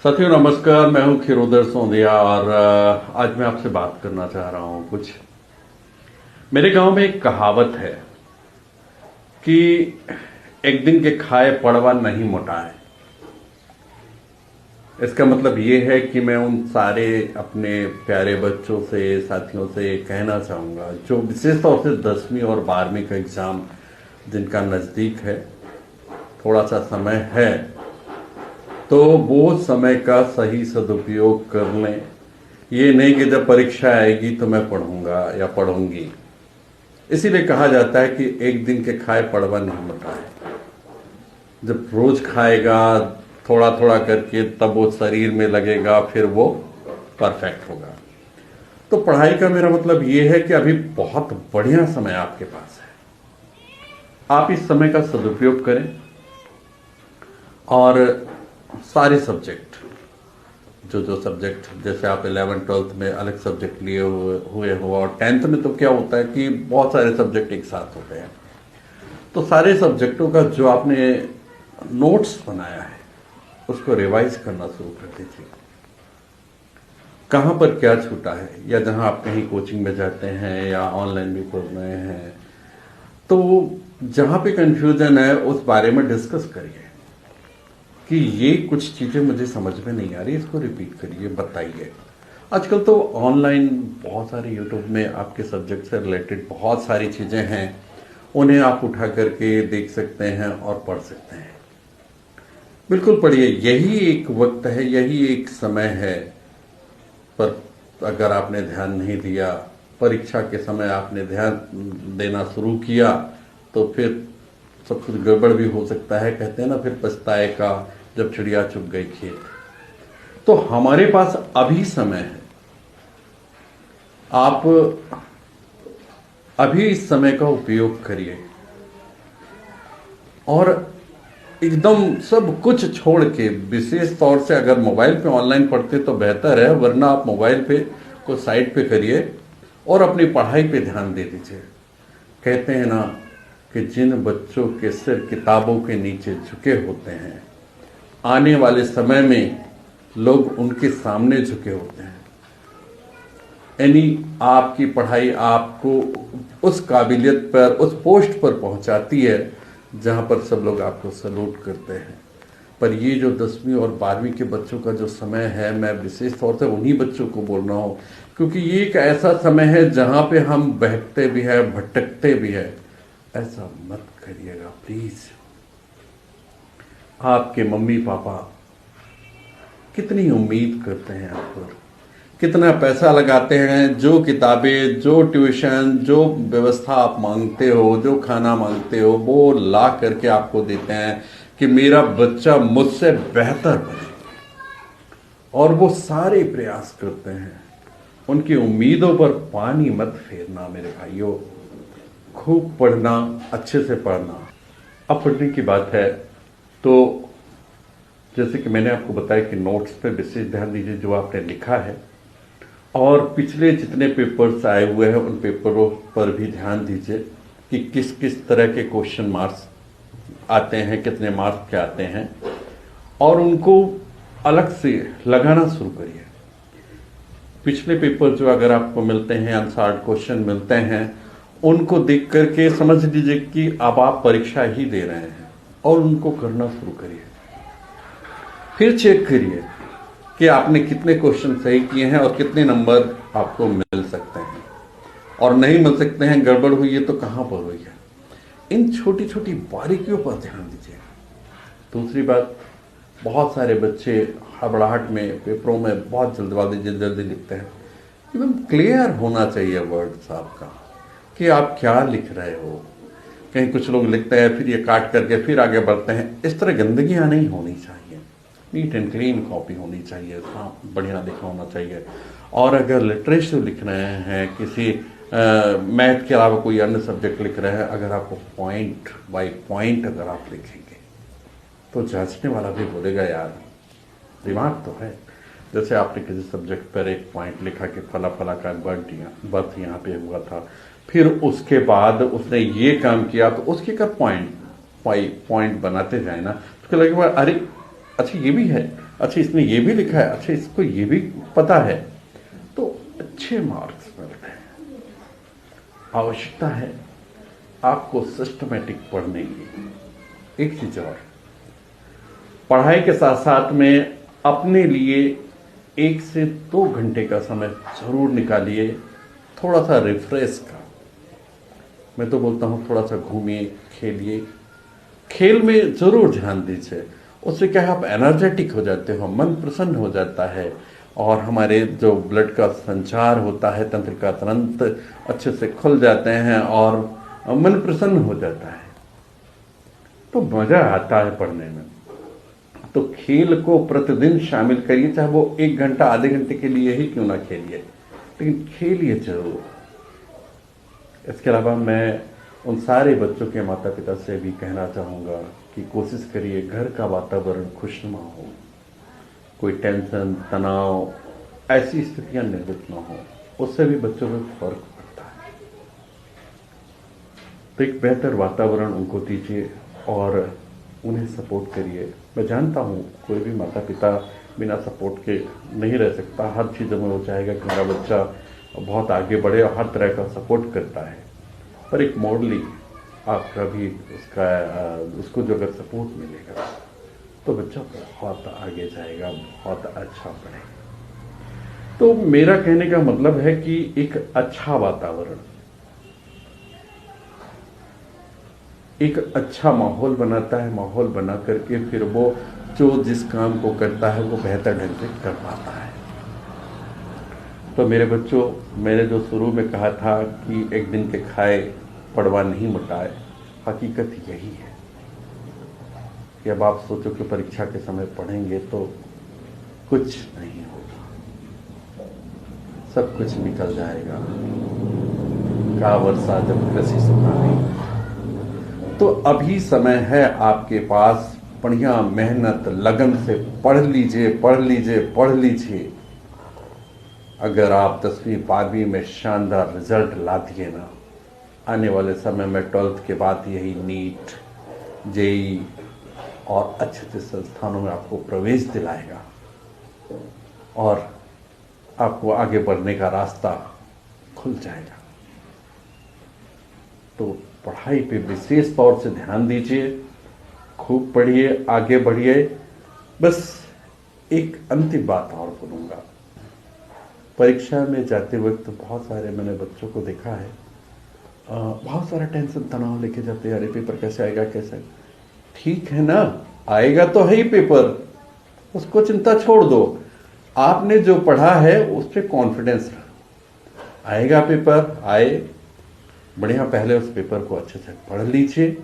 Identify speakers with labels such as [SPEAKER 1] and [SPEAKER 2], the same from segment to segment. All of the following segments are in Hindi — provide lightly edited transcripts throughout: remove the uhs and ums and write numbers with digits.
[SPEAKER 1] साथियों नमस्कार, मैं हूं खीरोधर सोंधिया और आज मैं आपसे बात करना चाह रहा हूं कुछ। मेरे गांव में एक कहावत है कि एक दिन के खाए पड़वा नहीं मोटाए। इसका मतलब ये है कि मैं उन सारे अपने प्यारे बच्चों से, साथियों से कहना चाहूंगा जो विशेष तौर से 10वीं और 12वीं का एग्जाम जिनका नजदीक है, थोड़ा सा समय है, तो वो समय का सही सदुपयोग कर लें। ये नहीं कि जब परीक्षा आएगी तो मैं पढ़ूंगा या पढ़ूंगी। इसीलिए कहा जाता है कि एक दिन के खाए पड़वा नहीं मोटाए। जब रोज खाएगा थोड़ा थोड़ा करके तब वो शरीर में लगेगा, फिर वो परफेक्ट होगा। तो पढ़ाई का मेरा मतलब ये है कि अभी बहुत बढ़िया समय आपके पास है। आप इस समय का सदुपयोग करें और सारे सब्जेक्ट जो सब्जेक्ट, जैसे आप 11th-12th में अलग सब्जेक्ट लिए हुए हो और 10th में तो क्या होता है कि बहुत सारे सब्जेक्ट एक साथ होते हैं, तो सारे सब्जेक्टों का जो आपने नोट्स बनाया है उसको रिवाइज करना शुरू कर दीजिए। कहाँ पर क्या छूटा है, या जहां आप कहीं कोचिंग में जाते हैं या ऑनलाइन भी पढ़ रहे हैं, तो जहां पे कंफ्यूजन है उस बारे में डिस्कस करिए कि ये कुछ चीजें मुझे समझ में नहीं आ रही, इसको रिपीट करिए, बताइए। आजकल तो ऑनलाइन बहुत सारे यूट्यूब में आपके सब्जेक्ट से रिलेटेड बहुत सारी चीजें हैं, उन्हें आप उठा करके देख सकते हैं और पढ़ सकते हैं। बिल्कुल पढ़िए, यही एक वक्त है, यही एक समय है। पर अगर आपने ध्यान नहीं दिया, परीक्षा के समय आपने ध्यान देना शुरू किया, तो फिर सब कुछ गड़बड़ भी हो सकता है। कहते हैं ना, फिर पछताएगा जब चिड़िया चुग गई खेत। तो हमारे पास अभी समय है, आप अभी इस समय का उपयोग करिए और एकदम सब कुछ छोड़ के, विशेष तौर से अगर मोबाइल पे ऑनलाइन पढ़ते तो बेहतर है, वरना आप मोबाइल पे को साइड पे करिए और अपनी पढ़ाई पे ध्यान दे दीजिए। कहते हैं ना कि जिन बच्चों के सिर किताबों के नीचे झुके होते हैं, आने वाले समय में लोग उनके सामने झुके होते हैं। यानी आपकी पढ़ाई आपको उस काबिलियत पर, उस पोस्ट पर पहुंचाती है जहां पर सब लोग आपको सैल्यूट करते हैं। पर ये जो 10वीं और 12वीं के बच्चों का जो समय है, मैं विशेष तौर से उन्हीं बच्चों को बोल रहा हूं, क्योंकि ये एक ऐसा समय है जहां पे हम बहकते भी हैं, भटकते भी हैं। ऐसा मत करिएगा प्लीज। आपके मम्मी पापा कितनी उम्मीद करते हैं आप पर, कितना पैसा लगाते हैं, जो किताबें, जो ट्यूशन, जो व्यवस्था आप मांगते हो, जो खाना मांगते हो, वो ला करके आपको देते हैं कि मेरा बच्चा मुझसे बेहतर बने। और वो सारे प्रयास करते हैं। उनकी उम्मीदों पर पानी मत फेरना मेरे भाइयों। खूब पढ़ना, अच्छे से पढ़ना। अब पढ़ने की बात है तो जैसे कि मैंने आपको बताया कि नोट्स पे विशेष ध्यान दीजिए जो आपने लिखा है, और पिछले जितने पेपर्स आए हुए हैं उन पेपरों पर भी ध्यान दीजिए कि किस किस तरह के क्वेश्चन मार्क्स आते हैं, कितने मार्क्स के आते हैं, और उनको अलग से लगाना शुरू करिए। पिछले पेपर जो अगर आपको मिलते हैं, अनसॉल्व्ड क्वेश्चन मिलते हैं, उनको देख करके समझ लीजिए कि अब आप परीक्षा ही दे रहे हैं और उनको करना शुरू करिए। फिर चेक करिए कि आपने कितने क्वेश्चन सही किए हैं और कितने नंबर आपको मिल सकते हैं, और नहीं मिल सकते हैं, गड़बड़ हुई है तो कहां पर हुई है। इन छोटी छोटी बारीकियों पर ध्यान दीजिए। दूसरी बात, बहुत सारे बच्चे हड़बड़ाहट में पेपरों में बहुत जल्दी लिखते हैं। एकदम क्लियर होना चाहिए वर्ड्स आपका कि आप क्या लिख रहे हो। कहीं कुछ लोग लिखते हैं फिर ये काट करके फिर आगे बढ़ते हैं। इस तरह गंदगियां नहीं होनी चाहिए। नीट एंड क्लीन कॉपी होनी चाहिए, हाँ, बढ़िया लिखा होना चाहिए। और अगर लिटरेचर लिख रहे हैं, किसी मैथ के अलावा कोई अन्य सब्जेक्ट लिख रहे हैं, अगर आपको पॉइंट बाय पॉइंट अगर आप लिखेंगे तो जांचने वाला भी बोलेगा यार दिमाग तो है। जैसे आपने किसी सब्जेक्ट पर एक पॉइंट लिखा कि फला फला का बर्थ यहाँ पे हुआ था, फिर उसके बाद उसने ये काम किया, तो उसके का पॉइंट बनाते जाए ना, तो लगेगा अरे अच्छा ये भी है, अच्छा इसने ये भी लिखा है, अच्छा इसको ये भी पता है, तो अच्छे मार्क्स मिलते हैं। आवश्यकता है आपको सिस्टमेटिक पढ़ने की। एक चीज और, पढ़ाई के साथ साथ में अपने लिए 1 से 2 घंटे का समय जरूर निकालिए, थोड़ा सा रिफ्रेश का। मैं तो बोलता हूं थोड़ा सा घूमिए, खेलिए, खेल में जरूर ध्यान दीजिए। उससे क्या है, आप एनर्जेटिक हो जाते हो, मन प्रसन्न हो जाता है, और हमारे जो ब्लड का संचार होता है, तंत्रिका तंत्र अच्छे से खुल जाते हैं और मन प्रसन्न हो जाता है, तो मजा आता है पढ़ने में। तो खेल को प्रतिदिन शामिल करिए, चाहे वो 1 घंटा आधे घंटे के लिए ही क्यों ना खेलिए, लेकिन खेलिए जरूर। इसके अलावा मैं उन सारे बच्चों के माता पिता से भी कहना चाहूँगा कि कोशिश करिए घर का वातावरण खुशनुमा हो, कोई टेंशन तनाव ऐसी स्थितियां निर्मित ना हो, उससे भी बच्चों में फर्क पड़ता है। तो एक बेहतर वातावरण उनको दीजिए और उन्हें सपोर्ट करिए। मैं जानता हूँ कोई भी माता पिता बिना सपोर्ट के नहीं रह सकता, हर चीज़ों में वो चाहेगा कि मेरा बच्चा बहुत आगे बढ़े और हर तरह का सपोर्ट करता है, पर एक मॉडली आपका भी उसको जो अगर सपोर्ट मिलेगा तो बच्चा बहुत आगे जाएगा, बहुत अच्छा पढ़ेगा। तो मेरा कहने का मतलब है कि एक अच्छा वातावरण, एक अच्छा माहौल बनाता है, माहौल बना करके फिर वो जो जिस काम को करता है वो बेहतर ढंग से कर पाता है। तो मेरे बच्चों, मैंने जो शुरू में कहा था कि एक दिन के खाए पड़वा नहीं मुटाए, हकीकत यही है कि अब आप सोचो कि परीक्षा के समय पढ़ेंगे तो कुछ नहीं होगा, सब कुछ निकल जाएगा। का वर्षा जब कृषि सुखानी। तो अभी समय है आपके पास, बढ़िया मेहनत लगन से पढ़ लीजिए, पढ़ लीजिए, पढ़ लीजिए। अगर आप 10वीं 12वीं में शानदार रिजल्ट ला दिए ना, आने वाले समय में 12th के बाद यही नीट, जेई और अच्छे अच्छे संस्थानों में आपको प्रवेश दिलाएगा और आपको आगे बढ़ने का रास्ता खुल जाएगा। तो पढ़ाई पे विशेष तौर से ध्यान दीजिए, खूब पढ़िए, आगे बढ़िए। बस एक अंतिम बात और बोलूँगा, परीक्षा में जाते वक्त बहुत सारे मैंने बच्चों को देखा है, बहुत सारा टेंशन तनाव लेके जाते हैं, अरे पेपर कैसे आएगा, कैसे। ठीक है ना, आएगा तो है ही पेपर, उसको चिंता छोड़ दो। आपने जो पढ़ा है उस पर कॉन्फिडेंस रखो, आएगा पेपर, आए बढ़िया, पहले उस पेपर को अच्छे से पढ़ लीजिए।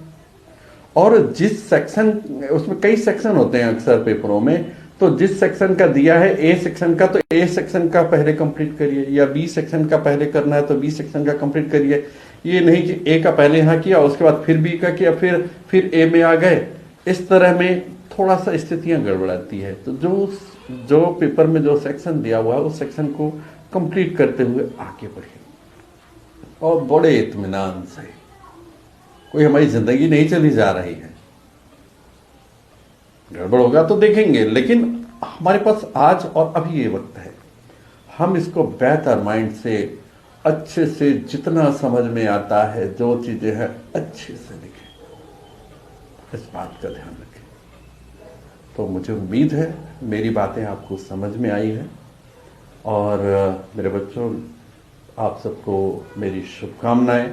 [SPEAKER 1] और जिस सेक्शन, उसमें कई सेक्शन होते हैं अक्सर पेपरों में, तो जिस सेक्शन का दिया है ए सेक्शन का, तो ए सेक्शन का पहले कंप्लीट करिए, या बी सेक्शन का पहले करना है तो बी सेक्शन का कंप्लीट करिए। ये नहीं कि ए का पहले यहाँ किया, उसके बाद फिर बी का किया, फिर ए में आ गए। इस तरह में थोड़ा सा स्थितियां गड़बड़ाती है। तो जो पेपर में जो सेक्शन दिया हुआ है उस सेक्शन को कंप्लीट करते हुए आगे बढ़िए और बड़े इत्मीनान से। कोई हमारी जिंदगी नहीं चली जा रही है, गड़बड़ होगा तो देखेंगे, लेकिन हमारे पास आज और अभी ये वक्त है, हम इसको बेहतर माइंड से अच्छे से जितना समझ में आता है जो चीजें हैं अच्छे से लिखें, इस बात का ध्यान रखें। तो मुझे उम्मीद है मेरी बातें आपको समझ में आई है। और मेरे बच्चों, आप सबको मेरी शुभकामनाएं।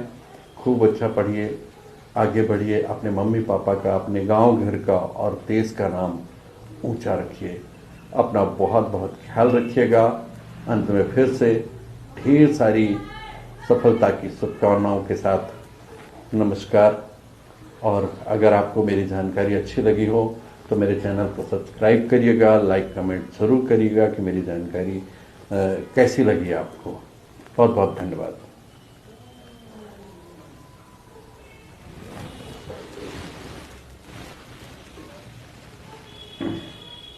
[SPEAKER 1] खूब अच्छा पढ़िए, आगे बढ़िए, अपने मम्मी पापा का, अपने गांव घर का और देश का नाम ऊंचा रखिए। अपना बहुत बहुत ख्याल रखिएगा। अंत में फिर से ढेर सारी सफलता की शुभकामनाओं के साथ नमस्कार। और अगर आपको मेरी जानकारी अच्छी लगी हो तो मेरे चैनल को सब्सक्राइब करिएगा, लाइक कमेंट जरूर करिएगा कि मेरी जानकारी कैसी लगी आपको। बहुत बहुत धन्यवाद।